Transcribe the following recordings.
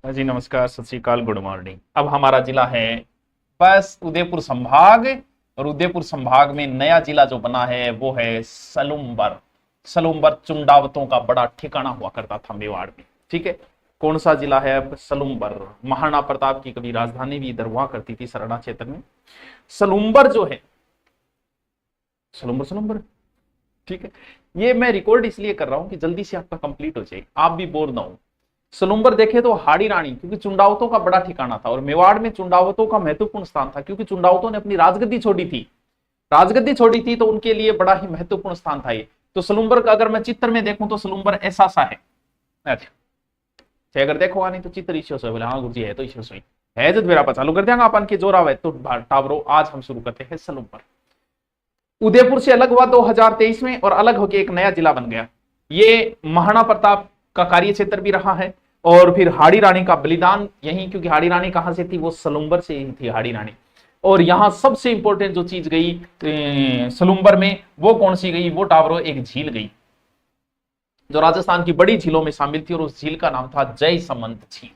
जी नमस्कार, सत श्री अकाल, गुड मॉर्निंग। अब हमारा जिला है बस उदयपुर संभाग, और उदयपुर संभाग में नया जिला जो बना है वो है सलुम्बर। सलुम्बर चुंडावतों का बड़ा ठिकाना हुआ करता था मेवाड़ में। ठीक है, कौन सा जिला है अब? सलुम्बर। महाराणा प्रताप की कभी राजधानी भी इधर हुआ करती थी, सरना क्षेत्र में। सलुम्बर जो है, सलुम्बर सलुम्बर, ठीक है। ये मैं रिकॉर्ड इसलिए कर रहा हूं कि जल्दी से आपका कंप्लीट हो जाए, आप भी बोर ना हो। सलुम्बर देखे तो हाड़ी रानी, क्योंकि चुंडावतों का बड़ा ठिकाना था, और मेवाड़ में चुंडावतों का महत्वपूर्ण स्थान था, क्योंकि चुंडावतों ने अपनी राजगद्दी छोड़ी थी। राजगद्दी छोड़ी थी तो उनके लिए बड़ा ही महत्वपूर्ण स्थान था ये। तो सलुम्बर का अगर मैं चित्र में देखूं तो सलुम्बर ऐसा सा है। अच्छा, अगर देखोगा नहीं तो चित्र ईश्वर से बोले हाँ गुरुजी है तो ईश्वर से है, जब मेरा चालू कर देंगे अपन के जोरा तो टावरो। आज हम शुरू करते हैं सलुम्बर। उदयपुर से अलग हुआ 2023 में, और अलग होकर एक नया जिला बन गया। ये महाराणा प्रताप का कार्य क्षेत्र भी रहा है, और फिर हाड़ी रानी का बलिदान यहीं, क्योंकि हाड़ी रानी कहां से थी? वो सलुम्बर से ही थी हाड़ी रानी। और यहां सबसे इंपॉर्टेंट जो चीज गई सलुम्बर में, वो कौन सी गई? वो टावरो एक झील गई जो राजस्थान की बड़ी झीलों में शामिल थी, और उस झील का नाम था जयसमंद झील।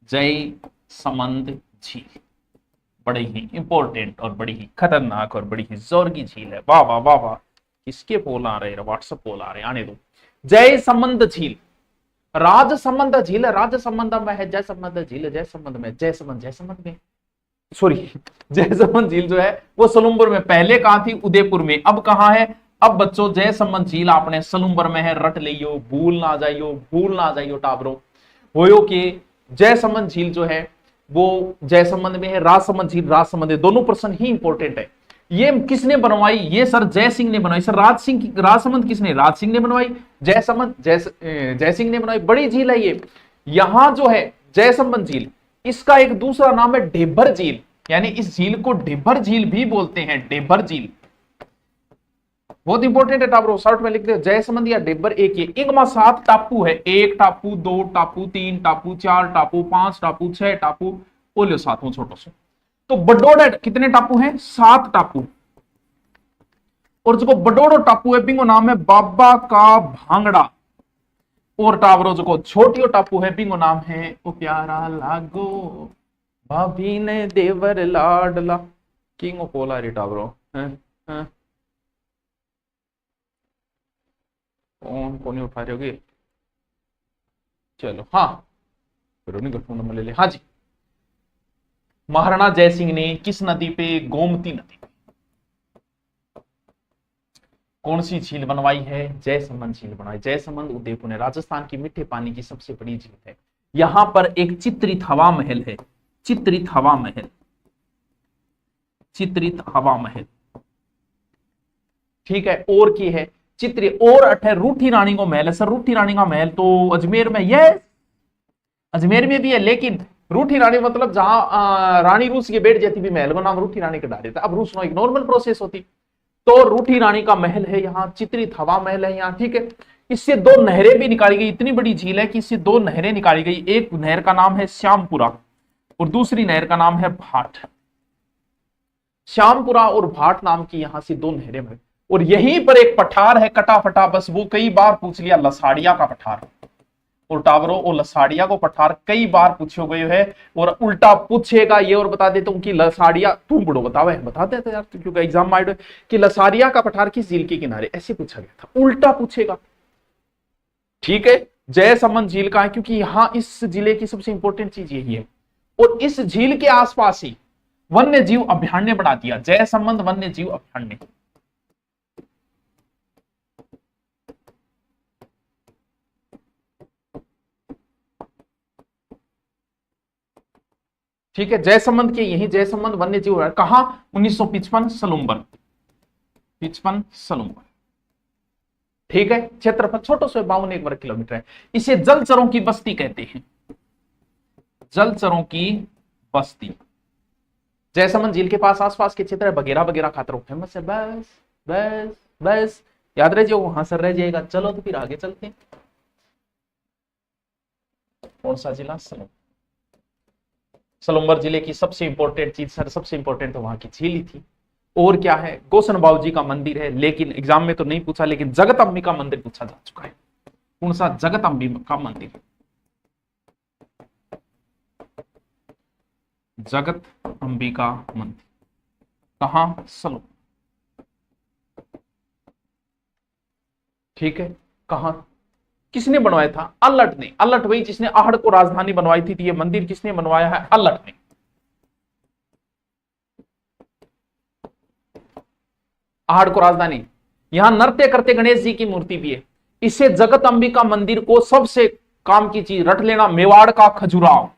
जयसमंद झील बड़ी ही इंपॉर्टेंट और बड़ी ही खतरनाक और बड़ी ही जोरगी झील है। वाह वाह वाह वाह, किसके पोल आ रहे? व्हाट्सएप पोल आ रहे, आने दो। जयसमंद झील, राजसमंद झील, राजसमंद में है, जयसमंद झील जयसमंद में, जयसमंद में, सॉरी जयसमंद झील जो है वो सलुम्बर में। पहले कहां थी? उदयपुर में। अब कहां है? अब बच्चों जयसमंद झील आपने सलुम्बर में है, रट लियो, भूल ना जाइयो टाबरो होयो कि जयसमंद झील जो है वो जयसमंद में है। राजसमंद झील राजसमंद है, दोनों प्रश्न ही इंपॉर्टेंट है। ये किसने बनवाई? ये सर जय सिंह ने बनवाई। सर राजसमंद किसने? राज सिंह ने बनवाई। जयसमंद जय सिंह ने बनवाई। बड़ी झील है ये। यहां जो है जयसमंद झील, इसका एक दूसरा नाम है ढेबर झील, यानी इस झील को ढेबर झील भी बोलते हैं। ढेबर झील बहुत इंपॉर्टेंट है टापरो, शॉर्ट में लिख दे। जयसमंद या ढेबर एक ही। इनमें 7 टापू है, 1 टापू, 2 टापू, 3 टापू, 4 टापू, 5 टापू, 6 टापू, बोलियो 7वां छोटो से। तो बडोड़ा कितने टापू हैं? 7 टापू। और जो बडोड़ो टापू है बिंगो नाम है बाबा का भांगड़ा। और टावरो जो छोटियो टापू है बिंगो नाम है ओ प्यारा लागो भाभी ने देवर लाडला। किंगो पोलारी टावरो कौन उठा रहे होगे? चलो हाँ, फोन नंबर ले ले। हाँ जी, महाराणा जयसिंह ने किस नदी पे? गोमती नदी पे। कौन सी झील बनवाई है? जयसमंद झील बनवाई। जयसमंद उदयपुर ने, राजस्थान की मीठे पानी की सबसे बड़ी झील है। यहां पर एक चित्रित हवा महल है। चित्रित हवा महल, चित्रित हवा महल, ठीक है। और की है चित्र और 8 रूठी रानी को महल है। सर रूठी रानी का महल तो अजमेर में, यह अजमेर में भी है, लेकिन रूठी रानी मतलब जहां रानी रूस की बैठ जाती भी, महल का नाम रूठी रानी का डाल देता। अब रूस एक नॉर्मल प्रोसेस होती, तो रूठी रानी का महल है यहाँ। चित्रित हवा महल है यहाँ, ठीक है। इससे 2 नहरें भी निकाली गई। इतनी बड़ी झील है कि इससे 2 नहरें निकाली गई। एक नहर का नाम है श्यामपुरा, और दूसरी नहर का नाम है भाट। श्यामपुरा और भाट नाम की यहां से 2 नहरें हैं। और यहीं पर एक पठार है कटा फटा, बस वो कई बार पूछ लिया, लसाड़िया का पठार। और टावरो और लसाड़िया को पठार कई बार पूछे गए है, और उल्टा पूछेगा ये। और बता देता हूं कि लसाड़िया, तू बड़ो बतावे बता देता यार, क्योंकि एग्जाम में आए कि लसाड़िया का पठार किस झील के किनारे, ऐसे पूछा गया था, उल्टा पूछेगा, ठीक है। जयसमंद झील का है, क्योंकि यहां इस जिले की सबसे इंपॉर्टेंट चीज यही है। और इस झील के आसपास ही वन्य जीव अभ्यारण्य बना दिया, जयसमंद वन्य जीव अभ्यारण्य। ठीक है, जयसमंद के यही जयसमंद वन्य जीव कहां? 1955 सलुम्बर, 55 सलुम्बर, ठीक है। क्षेत्रफल छोटो से 52 वर्ग किलोमीटर है। इसे जलचरों की बस्ती कहते हैं, जलचरों की बस्ती। जयसमंद झील के पास आसपास के क्षेत्र है बगेरा बगेरा खातर फेमस है। बस बस बस याद रह जाओ, वहां से रह जाएगा। चलो तो फिर आगे चलते हैं। कौन सा जिला? सलुम्बर। सलुम्बर जिले की सबसे इंपॉर्टेंट चीज सर, सबसे इंपॉर्टेंट तो वहां की झील ही थी। और क्या है? गोसन बाबू जी का मंदिर है, लेकिन एग्जाम में तो नहीं पूछा, लेकिन जगत अंबिका मंदिर पूछा जा चुका है। कौन सा? जगत अंबिका मंदिर। जगत अंबिका मंदिर कहां? सलोन। ठीक है, कहां? किसने बनवाया था? अल्लट ने। अल्लट वही जिसने आहड़ को राजधानी बनवाई थी, तो ये मंदिर किसने बनवाया है? अल्लट ने। आहड़ को राजधानी। यहां नृत्य करते गणेश जी की मूर्ति भी है। इससे जगत अंबिका मंदिर को सबसे काम की चीज रट लेना, मेवाड़ का खजुराहो।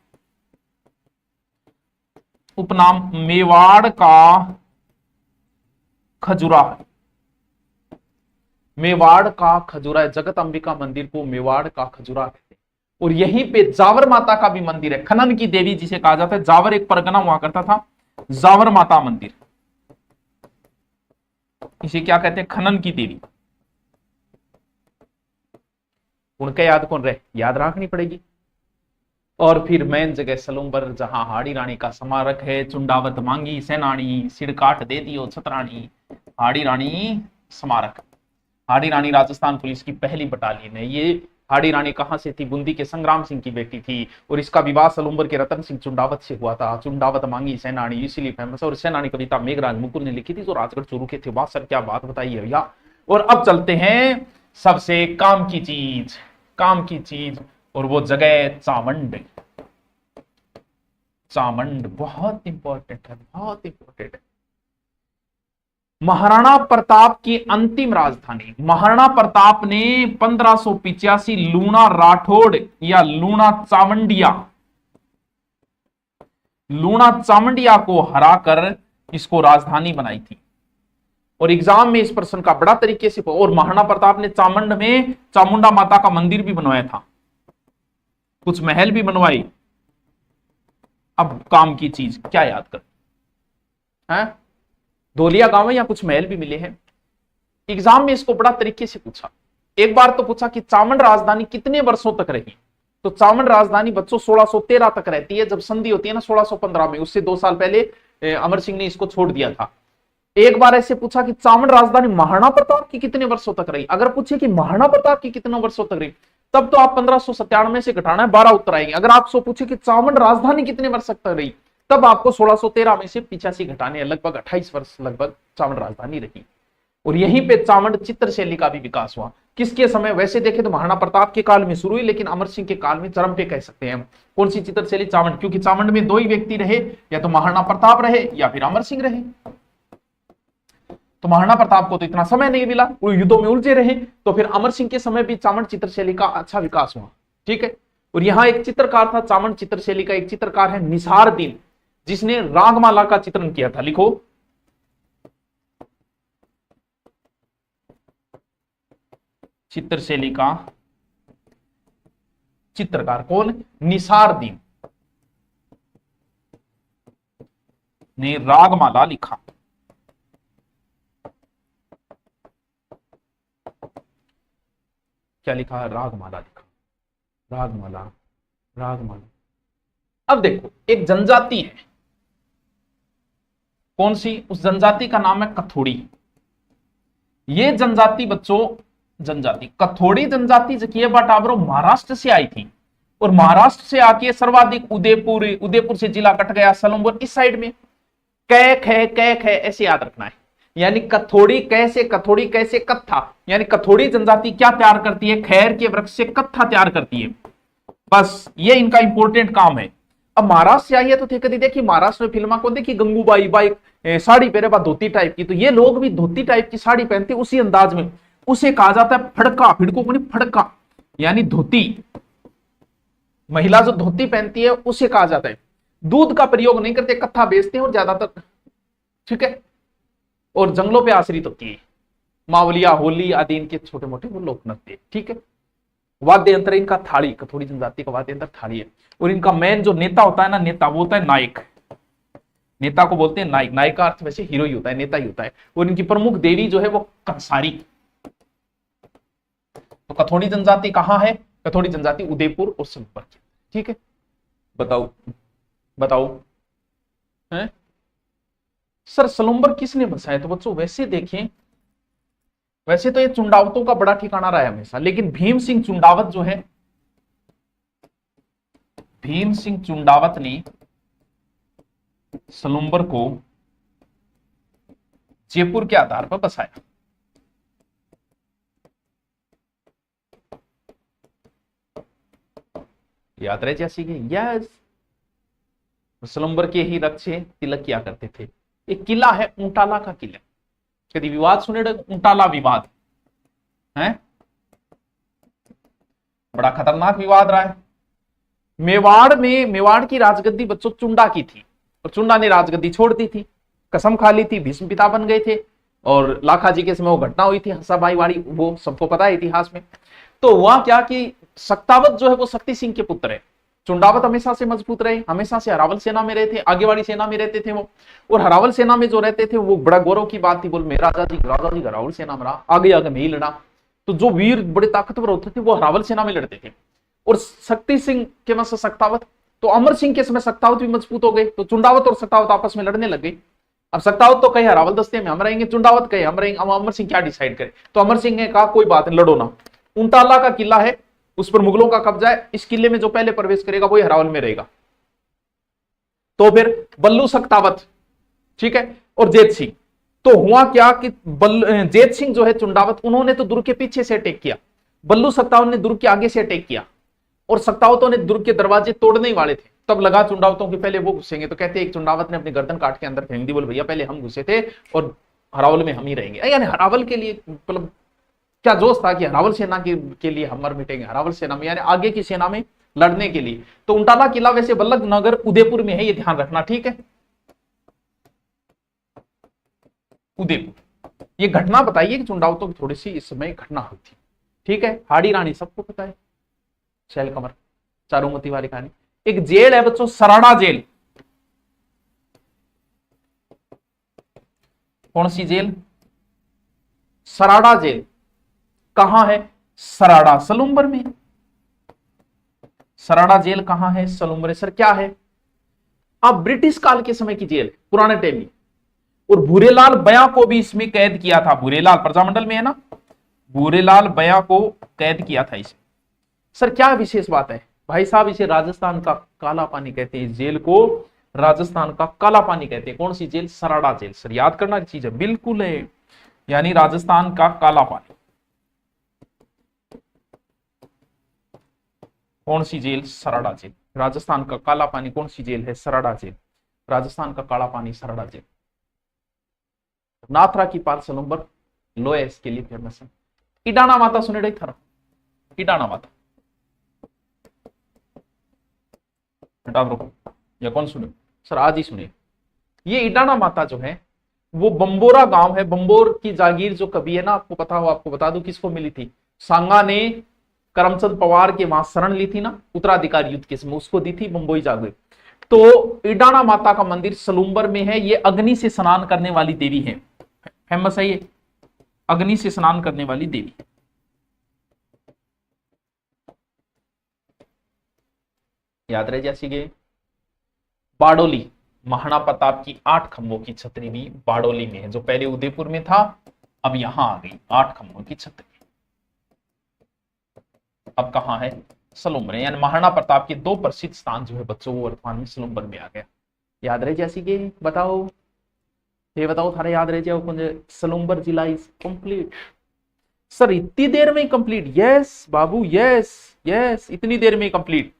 उपनाम मेवाड़ का खजुराहो। मेवाड़ का खजुराहो, जगत अंबिका मंदिर को मेवाड़ का खजुराहो कहते हैं। और यहीं पे जावर माता का भी मंदिर है, खनन की देवी जिसे कहा जाता है। जावर एक परगना हुआ करता था, जावर माता मंदिर, इसे क्या कहते हैं? खनन की देवी। उनका याद कौन रहे? याद रखनी पड़ेगी। और फिर मेन जगह सलूम्बर, जहां हाड़ी रानी का स्मारक है। चुंडावत मांगी सेनानी, सिड़काट दे दियो छतरानी। हाड़ी रानी स्मारक। हाड़ी रानी राजस्थान पुलिस की पहली बटालियन है। ये हाड़ी रानी कहां से थी? बूंदी के संग्राम सिंह की बेटी थी, और इसका विवाह सलूम्बर के रतन सिंह चुंडावत से हुआ था। चुंडावत मांगी सेनानी इसीलिए फेमस है। और सेनानी कविता मेघराज मुकुल ने लिखी थी, जो राजगढ़ चूरू के थे। वाह सर, क्या बात बताई है भैया। और अब चलते हैं सबसे काम की चीज, काम की चीज, और वो जगह चामुंड। चामुंड बहुत इंपॉर्टेंट है, बहुत इंपॉर्टेंट है। महाराणा प्रताप की अंतिम राजधानी। महाराणा प्रताप ने 1585 लूणा राठौड़ या लूणा चामुंडिया, लूणा चामुंडिया को हराकर इसको राजधानी बनाई थी। और एग्जाम में इस प्रश्न का बड़ा तरीके से। और महाराणा प्रताप ने चामुंड में चामुंडा माता का मंदिर भी बनवाया था, कुछ महल भी बनवाए। अब काम की चीज क्या याद कर है? धोलिया गांव है या कुछ महल भी मिले हैं। एग्जाम में इसको बड़ा तरीके से पूछा। एक बार तो पूछा कि चामुंड राजधानी कितने वर्षों तक रही? तो चामुंड राजधानी बच्चों 1613 तक रहती है। जब संधि होती है ना 1615 में, उससे 2 साल पहले अमर सिंह ने इसको छोड़ दिया था। एक बार ऐसे पूछा कि चामुंड राजधानी महाराणा प्रताप की कितने वर्षों तक रही। अगर पूछे कि महाराणा प्रताप की कितने वर्षों तक रही, तब तो आप 1597 से घटाना है, 12 उत्तर आएंगे। अगर आपसे पूछे कि चामुंड राजधानी कितने वर्ष तक रही, तब आपको 1613 में से 85 घटाने हैं। लगभग 28 वर्ष लगभग चामुंड राजधानी रही। और यहीं पे चामुंड चित्रशैली का भी विकास हुआ। किसके समय? वैसे देखें तो महाराणा प्रताप के काल में शुरू हुई, लेकिन अमर सिंह के काल में चरम पे कह सकते हैं। कौन सी चित्रशैली? चामुंड। क्योंकि चामुंड में 2 ही व्यक्ति रहे, या तो महाराणा प्रताप रहे या फिर अमर सिंह रहे। तो महाराणा प्रताप को तो इतना समय नहीं मिला, वो युद्धों में उलझे रहे। तो फिर अमर सिंह के समय भी चामुंड चित्रशैली का अच्छा विकास हुआ। ठीक है। और यहां एक चित्रकार था चामुंड चित्रशैली का, एक चित्रकार है निसारदीन, जिसने रागमाला का चित्रण किया था। लिखो, चित्रशैली का चित्रकार कौन? निसारदीन ने रागमाला लिखा। क्या लिखा है? रागमाला लिखा। रागमाला, रागमाला। अब देखो, एक जनजाति है, कौन सी? उस जनजाति का नाम है कथोड़ी। ये जनजाति बच्चों, जनजाति कथोड़ी जनजाति जकिया बाटावरो महाराष्ट्र से आई थी। और महाराष्ट्र से आके सर्वाधिक उदयपुर से जिला कट गया, सलूम्बर इस साइड में। कैक है ऐसे याद रखना है। यानी कथोड़ी कैसे, कथोड़ी कैसे कत्था, यानी कथोड़ी जनजाति क्या तैयार करती है? खैर के वृक्ष से कत्था तैयार करती है। बस ये इनका इंपॉर्टेंट काम है। अब महाराष्ट्र से आई है तो थे कभी देखी महाराष्ट्र में फिल्मा को देखी, गंगूबाई बाई साड़ी पहने बा धोती टाइप की। तो ये लोग भी धोती टाइप की साड़ी पहनते उसी अंदाज में। उसे कहा जाता है फड़का। फिड़को को नहीं, फड़का यानी धोती। महिला जो धोती पहनती है उसे कहा जाता है। दूध का प्रयोग नहीं करते, कत्था बेचते हैं और ज्यादातर। ठीक है। और जंगलों पे आश्रित होती है। मावलिया, होली आदि इनके छोटे मोटे वो लोक नृत्य। ठीक है। वाद्य यंत्र इनका थाली, कथोड़ी जनजाति का वाद्य यंत्र थाली है। और इनका मेन जो नेता होता है ना, नेता वो होता है नायक। नेता को बोलते हैं नायक। नायक का अर्थ वैसे हीरो ही होता है, नेता ही होता है। और इनकी प्रमुख देवी जो है वो कंसारी। तो कथोड़ी जनजाति कहां है? कथोड़ी जनजाति उदयपुर और सलूम्बर की। ठीक है। बताओ बताओ है? सर सलूम्बर किसने बसाया? तो बच्चों वैसे देखें, वैसे तो ये चुंडावतों का बड़ा ठिकाना रहा है हमेशा, लेकिन भीम सिंह चुंडावत जो है, भीम सिंह चुंडावत ने सलुम्बर को जयपुर के आधार पर बसाया। याद रहे जैसी कि यस, सलुम्बर के ही रक्षे तिलक किया करते थे। एक किला है ऊंटाला का किला, कभी विवाद सुने ऊंटाला विवाद है, बड़ा खतरनाक विवाद रहा है। मेवाड़ की राजगद्दी बच्चों चुंडा की थी और चुंडा ने राजगद्दी छोड़ दी थी, कसम खा ली थी, भीष्म पिता बन गए थे और लाखा जी के समय वो घटना हुई थी हंसाबाई वाली, वो सबको पता है इतिहास में। तो वहां क्या कि सक्तावत जो है वो शक्ति सिंह के पुत्र है। चुंडावत हमेशा से मजबूत रहे, हमेशा से हरावल सेना में रहे थे, आगे वाली सेना में रहते थे वो, और हरावल सेना में जो रहते थे वो बड़ा गौरव की बात थी, बोल मेरा राजा जी हरावल सेना में रहा, आगे आगे में ही लड़ा। तो जो वीर बड़े ताकतवर होते थे वो हरावल सेना में लड़ते थे। और शक्ति सिंह के मतलब सक्तावत, तो अमर सिंह के समय सक्तावत भी मजबूत हो गए, तो चुंडावत और सक्तावत आपस में लड़ने लग गए। अब सक्तावत तो कहे हरावल दस्ते में हम रहेंगे, चुंडावत कहे हम रहेंगे, अब अमर सिंह क्या डिसाइड करे। तो अमर सिंह ने कहा कोई बात नहीं, लड़ो ना, ऊंटाला का किला है, उस पर मुगलों का कब्जा है, इस किले में जो पहले प्रवेश करेगा वही हरावल में रहेगा। तो फिर बल्लू सक्तावत, ठीक है, और जेत सिंह। तो हुआ क्या कि जेत सिंह जो है चुंडावत, उन्होंने तो दुर्ग के पीछे से अटैक किया, बल्लू सक्तावत ने दुर्ग के आगे से अटैक किया, और सक्तावतों ने दुर्ग के दरवाजे तोड़ने ही वाले थे। तब लगा चुंडावतों के पहले वो घुसेंगे, तो कहते एक चुंडावत ने अपनी गर्दन काट के अंदर फेंक दी, बोले भैया पहले हम घुसे थे और हरावल में हम ही रहेंगे। यानी हरावल के लिए मतलब क्या जोश था कि हरावल सेना के लिए हम मर मिटेंगे, हरावल सेना में यानी आगे की सेना में लड़ने के लिए। तो ऊंटाला किला वैसे बल्लभ नगर उदयपुर में है, ये ध्यान रखना, ठीक है, उदयपुर। ये घटना बताइए कि चुंडावतों की थोड़ी सी इस समय घटना हुई थी, ठीक है। हाड़ी रानी सबको पता है, शैल कमर, चारुमती वाली कहानी। एक जेल है बच्चों, सराड़ा जेल। कौन सी जेल? सराड़ा जेल। कहां है? सराड़ा, सलुम्बर में। सराड़ा जेल कहां है? सलुम्बर। सर क्या है? अब ब्रिटिश काल के समय की जेल, पुराने टाइम में। और भूरेलाल बया को भी इसमें कैद किया था। भूरेलाल प्रजामंडल में है ना, भूरेलाल बया को कैद किया था इसे। सर क्या विशेष बात है? भाई साहब इसे राजस्थान का काला पानी कहते हैं, इस जेल को राजस्थान का काला पानी कहते हैं। कौन सी जेल? सराड़ा जेल। सर याद करना की चीज है, बिल्कुल है, यानी राजस्थान का काला पानी। कौन सी जेल? सराड़ा जेल। राजस्थान का काला पानी कौन सी जेल है? सराड़ा जेल। राजस्थान का काला पानी सराड़ा जेल। नाथरा की पाल सलुम्बर लोया इसके लिए फेमस है। इडाना माता सुने रही था, इडाना माता या कौन सुने? सर आज ही सुने। ये इडाना माता जो है वो बंबोरा गांव है, बंबोर की जागीर जो कभी है ना, आपको पता हो, आपको बता दूं किसको मिली थी? सांगा ने करमचंद पवार के वहां शरण ली थी ना उत्तराधिकारी युद्ध के समय, उसको दी थी बंबोई जागीर। तो इडाना माता का मंदिर सलुम्बर में है। ये अग्नि से स्नान करने वाली देवी है, फेमस है ये, अग्नि से स्नान करने वाली देवी। याद रहे जैसी के बारडोली, महाराणा प्रताप की 8 खंभों की छतरी भी बारडोली में है, जो पहले उदयपुर में था अब यहां आ गई 8 खंभों की छतरी। अब कहां है? सलुम्बर। यानी महाराणा प्रताप के 2 प्रसिद्ध स्थान जो है बच्चों वो वर्तमान में सलुम्बर में आ गया। याद रहे जैसी के बताओ, ये बताओ थारे याद रह जाओ कौन? सलुम्बर जिला इज कंप्लीट। सर इतनी देर में कंप्लीट? यस बाबू, यस यस, इतनी देर में कंप्लीट।